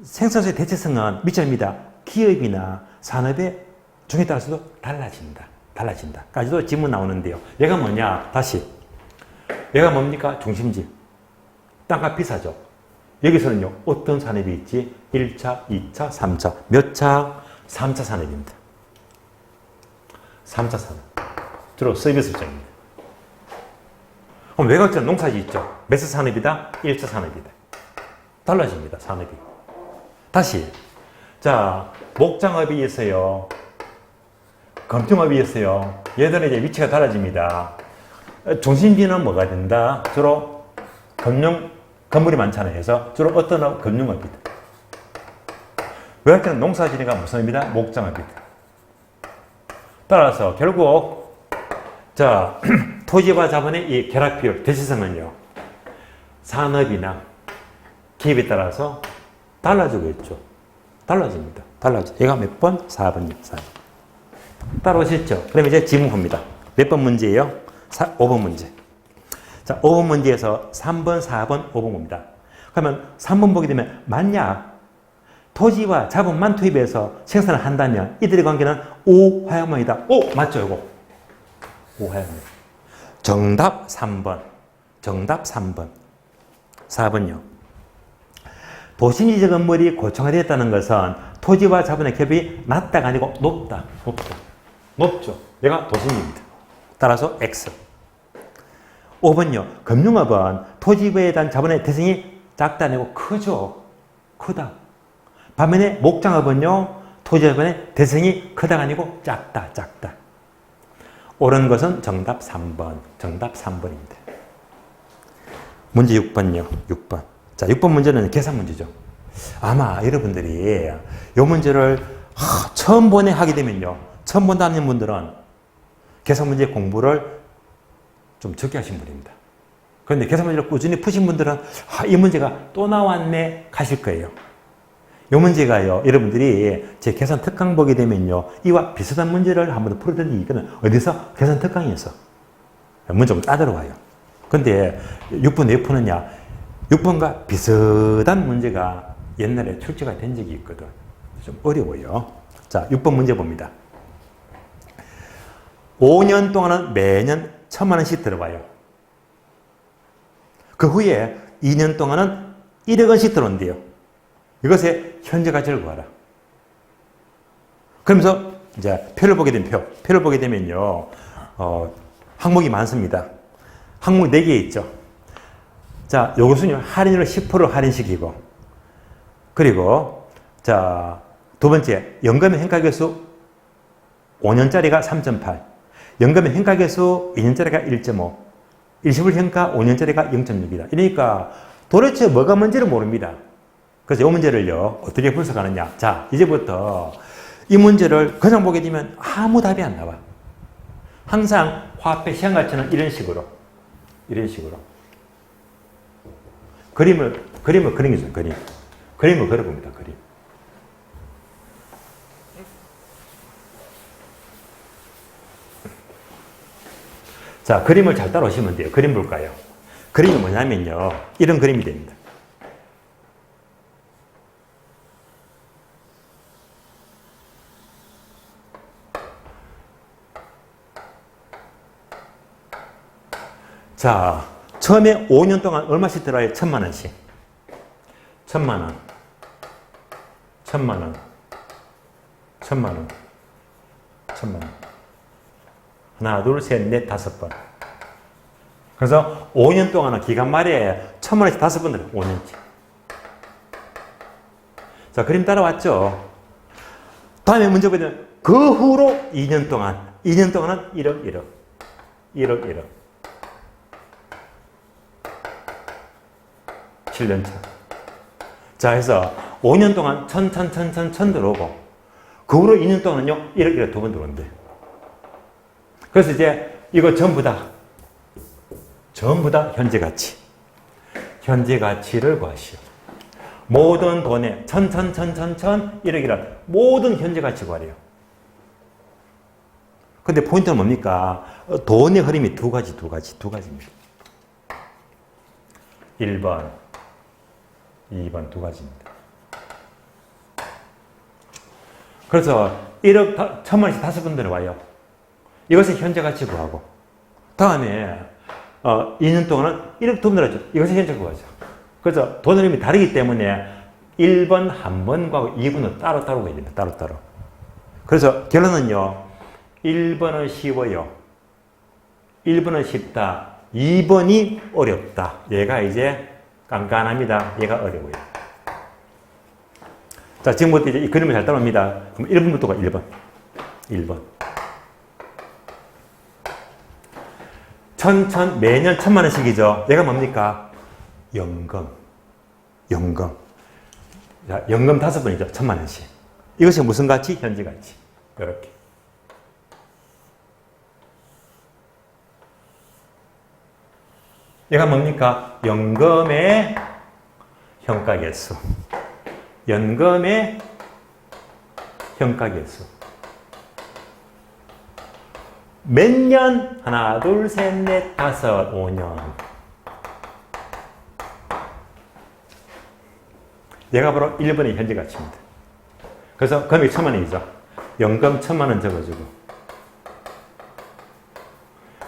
생산소의 대체성은 밑줄입니다. 기업이나 산업의 종에 따라서도 달라진다. 달라진다. 까지도 질문 나오는데요. 얘가 뭐냐? 다시. 얘가 뭡니까? 중심지. 땅값 비싸죠. 여기서는요, 어떤 산업이 있지? 1차, 2차, 3차. 몇 차? 3차 산업입니다. 3차 산업. 주로 서비스 업종입니다. 그럼 외곽지는 농사지 있죠. 몇 차 산업이다? 1차 산업이다. 달라집니다. 산업이. 다시. 자, 목장업이 있어요. 검증업이 있어요. 얘들은 이제 위치가 달라집니다. 중심지는 뭐가 된다? 주로 건물이 많잖아요. 그래서 주로 어떤 금융업이다. 외곽지는 농사지니까 무슨 업이다? 목장업이다. 따라서 결국 자 토지와 자본의 이 결합비율 대체성은요 산업이나 기업에 따라서 달라지고 있죠. 달라집니다. 달라져. 얘가 몇 번? 4번이요. 4번. 따라오셨죠? 그럼 이제 지문합니다. 몇 번 문제예요? 5번 문제. 자, 5번 문제에서 3번, 4번, 5번 봅니다. 그러면 3번 보게 되면 만약 토지와 자본만 투입해서 생산을 한다면 이들의 관계는 오화양망이다. 오! 맞죠, 이거? 오화양망. 정답 3번. 정답 3번. 4번요. 도심지적 건물이 고층화되었다는 것은 토지와 자본의 갭이 낮다가 아니고 높다. 높다. 높죠. 얘가 도심지입니다. 따라서 X. 5번요. 금융업은 토지에 대한 자본의 대성이 작다 아니고 크죠. 크다. 반면에 목장업은요. 토지자본의 대성이 크다가 아니고 작다. 작다. 옳은 것은 정답 3번. 정답 3번입니다. 문제 6번요. 6번. 자, 6번 문제는 계산 문제죠. 아마 여러분들이 이 문제를 처음 하게 되면요. 처음 본다는 분들은 계산 문제 공부를 좀 적게 하신 분입니다. 그런데 계산 문제를 꾸준히 푸신 분들은 이 문제가 또 나왔네 가실 거예요. 이 문제가요, 여러분들이 제 계산 특강 보게 되면요, 이와 비슷한 문제를 한번 풀어드리는 이거는 어디서? 계산 특강에서 문제 좀 따들어와요. 근데 6번 왜 푸느냐? 6번과 비슷한 문제가 옛날에 출제가 된 적이 있거든. 좀 어려워요. 자, 6번 문제 봅니다. 5년 동안은 매년 1,000만 원씩 들어와요. 그 후에 2년 동안은 1억 원씩 들어온대요. 이것의 현재 가치를 구하라. 그러면서 이제 표를 보게 되면 표를 보게 되면요, 항목이 많습니다. 항목 4개 있죠. 자, 요것은요, 할인율을 10% 할인시키고, 그리고, 자, 두 번째, 연금의 hen가계수 5년짜리가 3.8, 연금의 hen가계수 2년짜리가 1.5, 일시불 현가 5년짜리가 0.6이다. 이러니까 도대체 뭐가 뭔지를 모릅니다. 그래서 이 문제를요, 어떻게 분석하느냐. 자, 이제부터 이 문제를 그냥 보게 되면 아무 답이 안 나와. 항상 화폐 시향가치는 이런 식으로. 그림을 그리는 거죠, 그림. 그림을 그려봅니다, 그림. 자, 그림을 잘 따라오시면 돼요. 그림 볼까요? 그림이 뭐냐면요, 이런 그림이 됩니다. 자, 처음에 5년 동안 얼마씩 들어요? 1,000만 원씩. 1,000만 원. 1,000만 원. 1,000만 원. 1,000만 원. 하나, 둘, 셋, 넷, 5번. 그래서 5년 동안은 기간 말에 1,000만 원씩 5번 들어요. 5년치. 자, 그림 따라왔죠? 다음에 문제 보면 그 후로 2년 동안은 1억. 7년차. 자, 해서 5년 동안 1,000 들어오고, 그 후로 2년 동안은요, 1억 2번 들어온대. 그래서 이제 이거 전부 다 현재 가치. 현재 가치를 구하시오. 모든 돈에 1,000, 모든 현재 가치 구하래요. 근데 포인트는 뭡니까? 돈의 흐름이 두 가지입니다. 1번, 2번 두 가지입니다. 그래서 1억 1,000만 원씩 5번 들어와요. 이것은 현재 가치 구하고, 다음에 2년 동안은 1억 2번 들어왔죠. 이것은 현재 구하죠. 그래서 돈 흐름이 다르기 때문에 1번 한 번 구하고 2번은 따로 가야 됩니다. 따로. 그래서 결론은요, 1번은 쉬워요. 1번은 쉽다. 2번이 어렵다. 얘가 이제 깐깐합니다. 얘가 어려워요. 자, 지금부터 이제 이 그림을 잘 따라옵니다. 그럼 1번부터가 1번. 매년 1,000만 원씩이죠. 얘가 뭡니까? 연금. 자, 연금 5번이죠. 1,000만 원씩. 이것이 무슨 가치? 현재 가치. 이렇게. 얘가 뭡니까? 연금의 현가계수. 연금의 현가계수. 몇 년? 하나, 둘, 셋, 넷, 5, 5년. 얘가 바로 1번의 현재 가치입니다. 그래서 금액 1,000만 원이죠. 연금 1,000만 원 적어주고,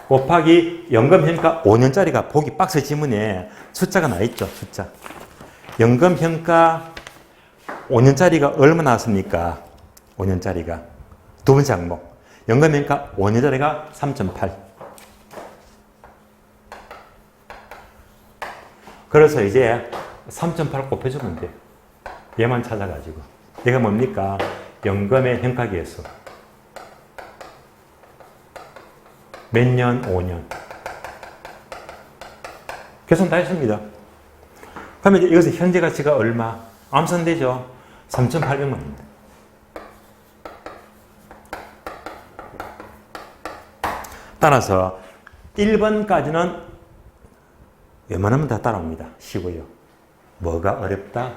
곱하기 연금 현가 5년짜리가 보기 박스 지문에 숫자가 나있죠. 숫자. 연금 현가 5년짜리가 얼마 나왔습니까? 5년짜리가. 두 번째 항목. 연금 현가 5년짜리가 3.8. 그래서 이제 3.8 곱해주면 돼. 얘만 찾아가지고. 얘가 뭡니까? 연금의 현가계수. 몇 년? 5년. 계산 다 했습니다. 그러면 이제 이것의 현재 가치가 얼마? 암산되죠? 3,800만 원입니다. 따라서 1번까지는 웬만하면 다 따라옵니다. 쉬고요. 뭐가 어렵다?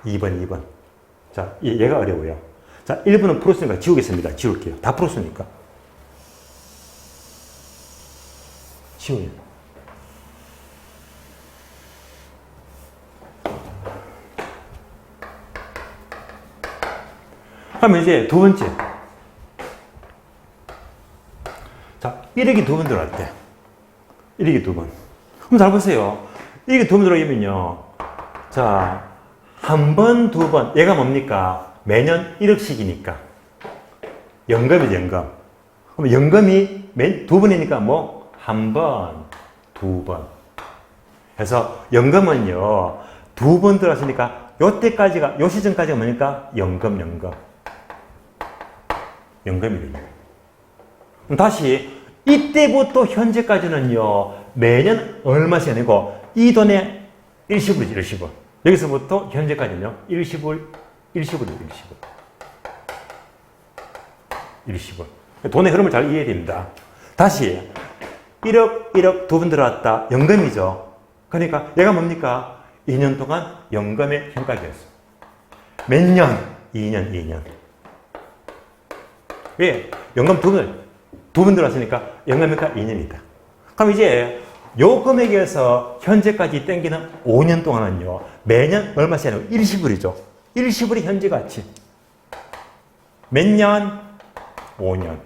2번. 자, 얘가 어려워요. 자, 1번은 풀었으니까 지우겠습니다. 지울게요. 다 풀었으니까. 지워요. 그러면 이제 두 번째. 자, 1액이 두 번 들어갈 때. 1액이 두 번. 그럼 잘 보세요. 1액이 두 번 들어가면요. 자, 한 번, 두 번. 얘가 뭡니까? 매년 1억씩이니까. 연금이죠, 연금. 그럼 연금이 두 번이니까 뭐? 한 번, 두 번. 그래서 연금은요, 두 번 들어갔으니까 요때까지가, 요 시점까지가 뭐니까? 연금이 되죠. 그럼 다시, 이때부터 현재까지는요, 매년 얼마씩 내고, 이 돈의 일시불이죠, 일시불. 여기서부터 현재까지는요, 일시불. 돈의 흐름을 잘 이해해야 됩니다. 다시, 1억 두 번 들어왔다. 연금이죠. 그러니까 얘가 뭡니까? 2년 동안 연금의 현가계였어. 몇 년? 2년. 왜? 연금 두 번 들어왔으니까 연금효과 2년이다. 그럼 이제 요 금액에서 현재까지 땡기는 5년 동안은요, 매년 얼마씩 하냐고? 일시불이죠. 일시불이 현재 가치. 몇 년? 5년.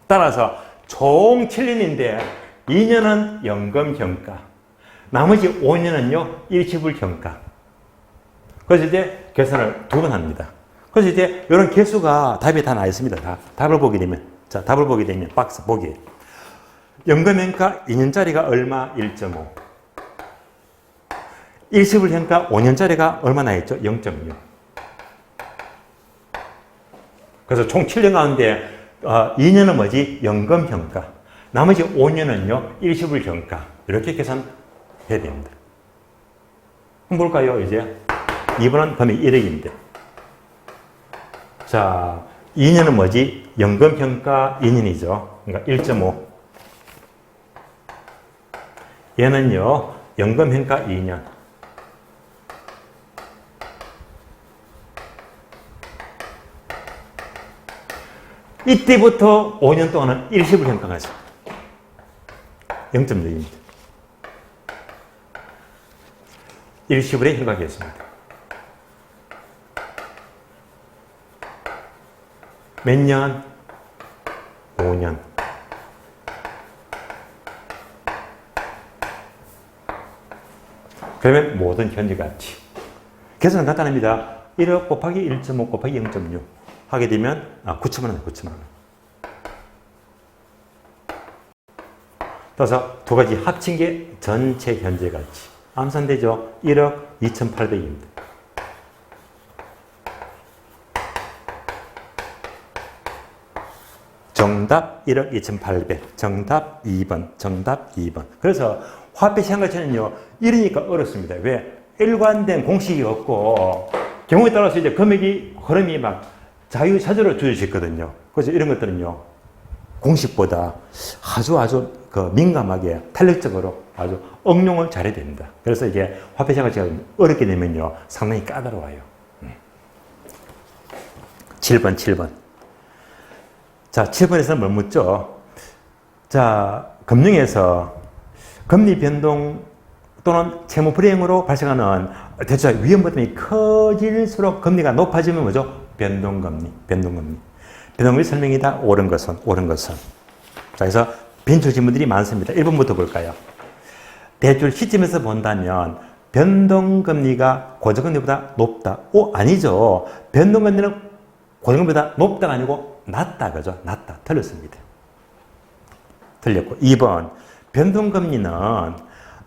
따라서 총 7년인데 2년은 연금 현가, 나머지 5년은요, 일시불 현가. 그래서 이제 계산을 두 번 합니다. 그래서 이제 이런 개수가 답이 다 나와 있습니다. 다. 답을 보게 되면. 자, 답을 보게 되면 박스 보기. 연금현가 2년짜리가 얼마? 1.5. 일시불 현가 5년짜리가 얼마나 있죠? 0.6. 그래서 총 7년 가운데 2년은 뭐지? 연금 현가. 나머지 5년은요, 일시불 현가. 이렇게 계산해야 됩니다. 그럼 볼까요, 이제? 2번은 금액 1억인데. 자, 2년은 뭐지? 연금 현가 2년이죠. 그러니까 1.5. 얘는요, 연금 현가 2년. 이때부터 5년 동안은 일시불 현가가 있습니다. 0.6입니다. 일시불의 현가계였습니다. 몇 년? 5년. 그러면 모든 현재 가치. 계산은 간단합니다. 1억 곱하기 1.5 곱하기 0.6 하게 되면 9천만 원, 9천만 원. 따라서 두 가지 합친 게 전체 현재 가치. 암산되죠? 1억 2,800입니다. 정답 1억 2,800. 정답 2번. 정답 2번. 그래서 화폐 시장가치는요, 이러니까 어렵습니다. 왜? 일관된 공식이 없고, 경우에 따라서 이제 금액이, 흐름이 막 자유자재로 주어지거든요. 그래서 이런 것들은요, 공식보다 아주 그 민감하게, 탄력적으로 아주 응용을 잘해야 됩니다. 그래서 이게 화폐 시장가치가 어렵게 되면요, 상당히 까다로워요. 7번. 자, 7번에서는 뭘 묻죠? 자, 금융에서 금리 변동 또는 채무 불이행으로 발생하는 대출 위험 부담이 커질수록 금리가 높아지면 뭐죠? 변동금리. 변동금리 설명이다. 옳은 것은. 자, 그래서 빈출 질문들이 많습니다. 1번부터 볼까요? 대출 시점에서 본다면 변동금리가 고정금리보다 높다. 아니죠. 변동금리는 고정금리보다 높다가 아니고 낮다. 그죠? 낮다. 틀렸습니다. 틀렸고. 2번. 변동금리는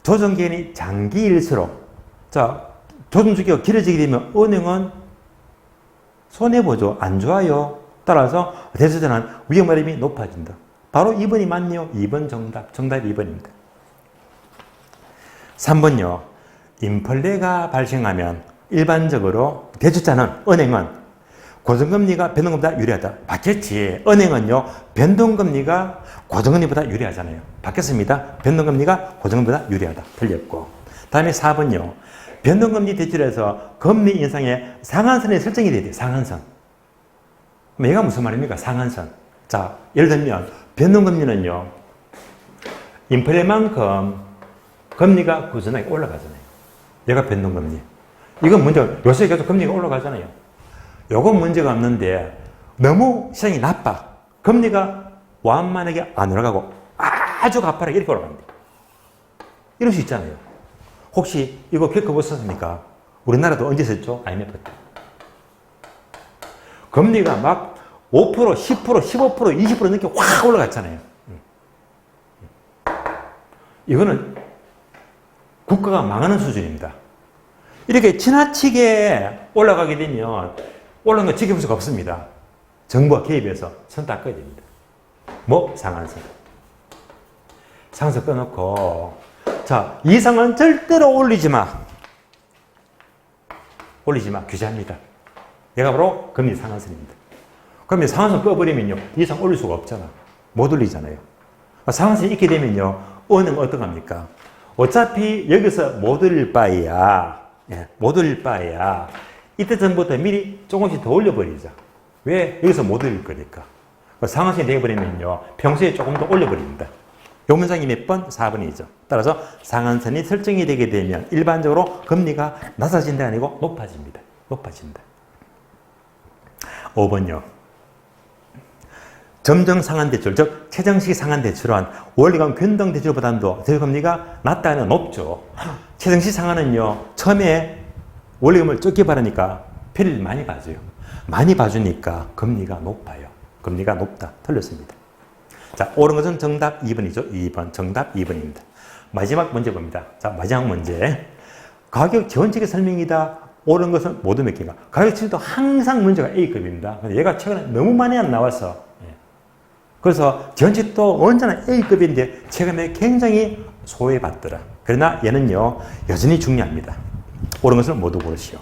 조정기간이 장기일수록, 자, 조정주기가 길어지게 되면 은행은 손해보죠. 안 좋아요. 따라서 대출자는 위험 어림이 높아진다. 바로 2번이 맞네요. 2번 정답. 정답 2번입니다. 3번요. 인플레가 발생하면 일반적으로 대출자는, 은행은 고정금리가 변동금리보다 유리하다. 맞겠지. 은행은요, 변동금리가 고정금리보다 유리하잖아요. 받겠습니다. 변동금리가 고정금리보다 유리하다. 틀렸고. 다음에 4번요. 변동금리 대출에서 금리 인상에 상한선이 설정이 돼야 돼요. 상한선. 얘가 무슨 말입니까? 상한선. 자, 예를 들면 변동금리는요, 인플레만큼 금리가 꾸준하게 올라가잖아요. 얘가 변동금리. 이건 문제가, 요새 계속 금리가 올라가잖아요. 요건 문제가 없는데 너무 시장이 나빠. 금리가 완만하게 안 올라가고 아주 가파르게 이렇게 올라갑니다. 이럴 수 있잖아요. 혹시 이거 겪어보셨습니까? 우리나라도 언제 있었죠? IMF 때. 금리가 막 5%, 10%, 15%, 20% 넘게 확 올라갔잖아요. 이거는 국가가 망하는 수준입니다. 이렇게 지나치게 올라가게 되면 올라간 거 지켜볼 수가 없습니다. 정부가 개입해서 손 닦아야 됩니다. 뭐? 상한선. 상한선 꺼놓고, 자, 이상은 절대로 올리지 마. 올리지 마. 규제합니다. 얘가 바로 금리 상한선입니다. 그러면 상한선 꺼버리면요, 이상 올릴 수가 없잖아. 못 올리잖아요. 상한선이 있게 되면요, 은행은 어떡합니까? 어차피 여기서 못 올릴 바에야, 못 올릴 바에야, 이때 전부터 미리 조금씩 더 올려버리자. 왜? 여기서 못 올릴 거니까. 상한선이 되어버리면요, 평소에 조금 더 올려버립니다. 요 문장이 몇 번? 4번이죠. 따라서 상한선이 설정이 되게 되면 일반적으로 금리가 낮아진다 아니고 높아집니다. 높아진다. 5번요. 점정 상한대출, 즉 최정식 상한대출은 원리금 변동대출보다도 대출금리가 낮다는 높죠. 최정식 상한은요, 처음에 원리금을 적게 받으니까 편의를 많이 봐줘요. 많이 봐주니까 금리가 높아요. 금리가 높다. 틀렸습니다. 자, 옳은 것은 정답 2번이죠. 2번. 정답 2번입니다. 마지막 문제 봅니다. 자, 마지막 문제. 가격 지원책의 설명이다. 옳은 것은 모두 몇 개인가? 가격 지원도 항상 문제가 A급입니다. 근데 얘가 최근에 너무 많이 안 나와서. 그래서 지원책도 언제나 A급인데 최근에 굉장히 소외받더라. 그러나 얘는요, 여전히 중요합니다. 옳은 것은 모두 고르시오.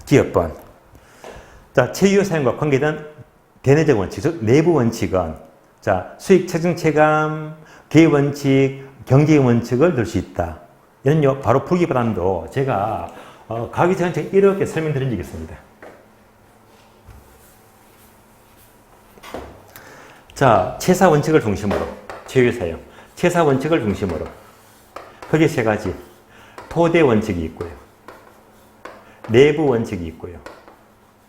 기업번. 자, 체유 사용과 관계된 대내적 원칙, 즉 내부 원칙은 자, 수익 체증 체감, 개입 원칙, 경제의 원칙을 들 수 있다. 얘는요, 바로 풀기보다도 제가 가격 정책 이렇게 설명드린 적이 있습니다. 자, 채사 원칙을 중심으로 체유 사용, 채사 원칙을 중심으로 크게 세 가지. 토대 원칙이 있고요. 내부 원칙이 있고요.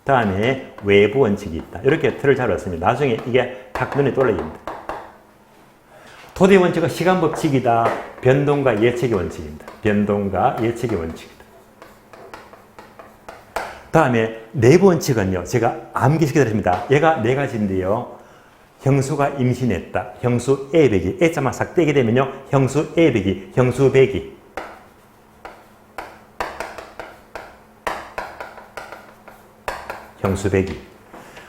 다음에 외부 원칙이 있다. 이렇게 틀을 잡았습니다. 나중에 이게 딱 눈에 떠올립니다. 토대 원칙은 시간 법칙이다. 변동과 예측의 원칙입니다. 변동과 예측의 원칙이다. 다음에 내부 원칙은요, 제가 암기시켜드립니다. 얘가 네 가지인데요. 형수가 임신했다. 형수 A배기. A자만 싹 떼게 되면요, 형수 A배기, 형수 배기. 형수 배기.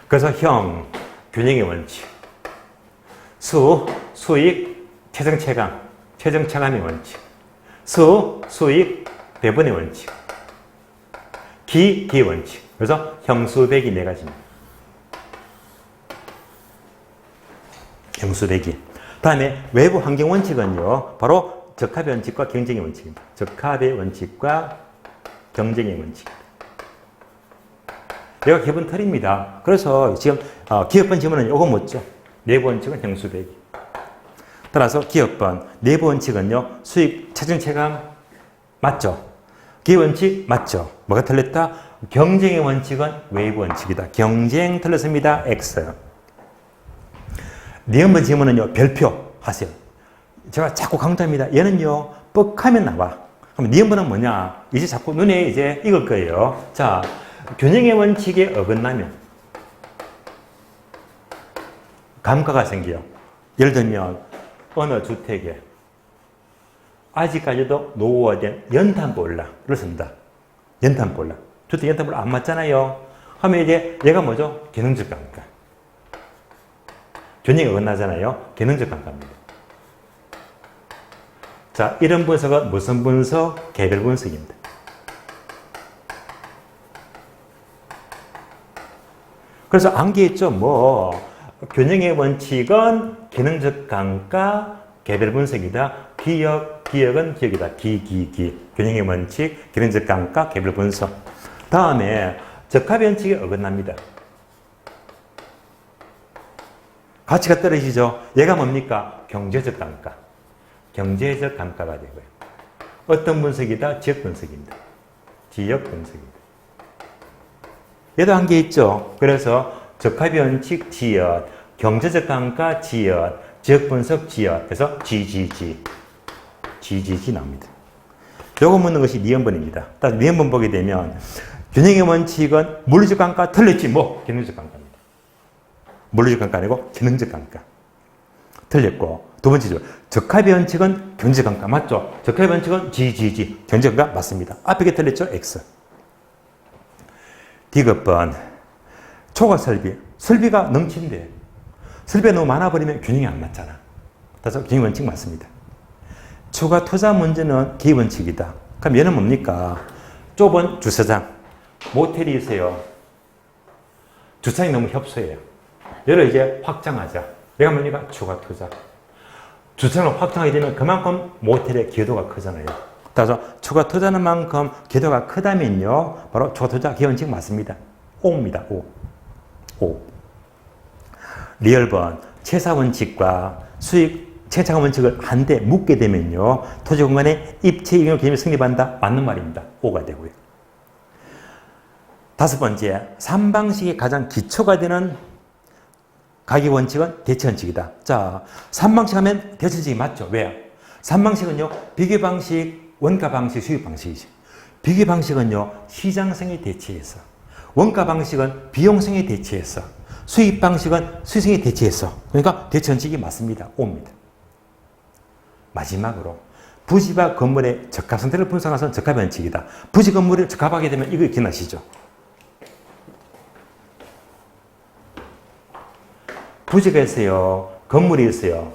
그래서 형, 균형의 원칙. 수, 수익, 최정 체감, 최정 체감의 원칙. 수, 수익, 배분의 원칙. 기, 기의 원칙. 그래서 형수 배기 네 가지입니다. 형수 배기. 다음에 외부 환경 원칙은요, 바로 적합의 원칙과 경쟁의 원칙입니다. 적합의 원칙과 경쟁의 원칙입니다. 얘가 기본 틀입니다. 그래서 지금 기업번 지문은 요거 묻죠. 내부 원칙은 형수 배기. 따라서 기업번 내부 원칙은요, 수익 체증 체감 맞죠? 기업 원칙 맞죠? 뭐가 틀렸다? 경쟁의 원칙은 외부 원칙이다. 경쟁 틀렸습니다. X. 니은번 지문은요, 별표 하세요. 제가 자꾸 강조합니다. 얘는요, 뻑하면 나와. 그럼 니은번은 뭐냐? 이제 자꾸 눈에 이제 익을 거예요. 자, 균형의 원칙에 어긋나면 감가가 생겨요. 예를 들면 어느 주택에 아직까지도 노후화된 연탄보일러를 쓴다. 연탄보일러. 주택 연탄보일러 안 맞잖아요. 하면 이제 얘가 뭐죠? 기능적 감가. 균형이 어긋나잖아요. 기능적 감가입니다. 자, 이런 분석은 무슨 분석? 개별 분석입니다. 그래서 암기했죠. 균형의 원칙은 기능적 감가, 개별 분석이다. 기억은 기억이다. 균형의 원칙, 기능적 감가, 개별 분석. 다음에 적합 원칙에 어긋납니다. 가치가 떨어지죠. 얘가 뭡니까? 경제적 감가. 경제적 감가가 되고요. 어떤 분석이다? 지역 분석입니다. 지역 분석입니다. 얘도 한계 있죠. 그래서 적합 원칙 지역, 경제적 감가 지역, 지역 분석 지역. 그래서 GGG 나옵니다. 요거 묻는 것이 니은번입니다. 따라서 니은번 보게 되면 균형의 원칙은 물리적 감가 틀렸지 기능적 감가입니다. 물리적 감가 아니고 기능적 감가. 틀렸고 두 번째죠. 적합의 원칙은 경제적 감가 맞죠? 적합의 원칙은 GGG 경제적 감가 맞습니다. 앞에 게 틀렸죠? X. 디귿번 초과 설비. 설비가 넘친데 설비가 너무 많아버리면 균형이 안 맞잖아. 그래서 균형 원칙 맞습니다. 추가 투자 문제는 기원칙이다. 그럼 얘는 뭡니까? 좁은 주차장. 모텔이 있어요. 주차장이 너무 협소해요. 얘를 이제 확장하자. 얘가 뭡니까? 추가 투자. 주차장을 확장하게 되면 그만큼 모텔의 기여도가 크잖아요. 따라서 추가 투자하는 만큼 기여도가 크다면요. 바로 추가 투자 기원칙 맞습니다. O입니다. O. 리얼번 채사 원칙과 수익 채차 원칙을 한데 묶게 되면요. 토지 공간의 입체 이용 개념이 성립한다. 맞는 말입니다. O가 되고요. 다섯 번째, 3방식의 가장 기초가 되는 가격 원칙은 대체 원칙이다. 자, 3방식 하면 대체 원칙이 맞죠? 왜요? 3방식은요, 비교 방식, 원가 방식, 수익 방식이죠. 비교 방식은요, 시장성에 대체해서, 원가 방식은 비용성에 대체해서, 수익 방식은 수익성에 대체해서, 그러니까 대체 원칙이 맞습니다. O입니다. 마지막으로, 부지와 건물의 적합 상태를 분석해서 적합 원칙이다. 부지 건물을 적합하게 되면 이거 기억나시죠? 부지가 있어요. 건물이 있어요.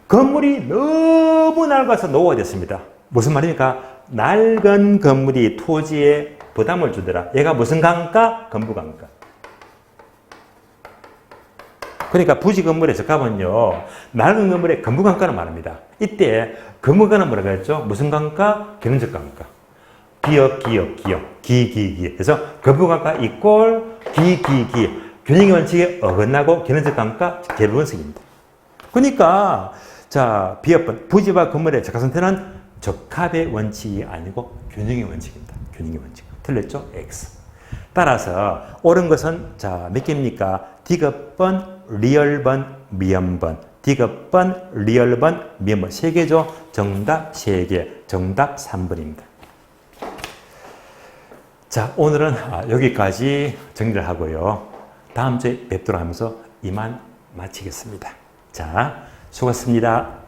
건물이 너무 낡아서 노후가 됐습니다. 무슨 말입니까? 낡은 건물이 토지에 부담을 주더라. 얘가 무슨 강가? 건물 강가. 그러니까 부지 건물의 적합은요. 낡은 건물의 건물 강가를 말합니다. 이때 건물 강가는 뭐라고 했죠? 무슨 강가? 기능적 강가. 기역. 그래서 건물 강가 이꼴 기. 균형의 원칙에 어긋나고 기능적 감가 개별 분석입니다. 그러니까 자 비합번 부지와 건물의 적합 상태는 적합의 원칙이 아니고 균형의 원칙입니다. 균형의 원칙. 틀렸죠? X. 따라서 옳은 것은 자 몇 개입니까? 디귿번, 리얼번, 미연번. 디귿번, 리얼번, 미연번. 3개죠? 정답 3개. 정답 3번입니다. 자 오늘은 여기까지 정리를 하고요. 다음 주에 뵙도록 하면서 이만 마치겠습니다. 자, 수고하셨습니다.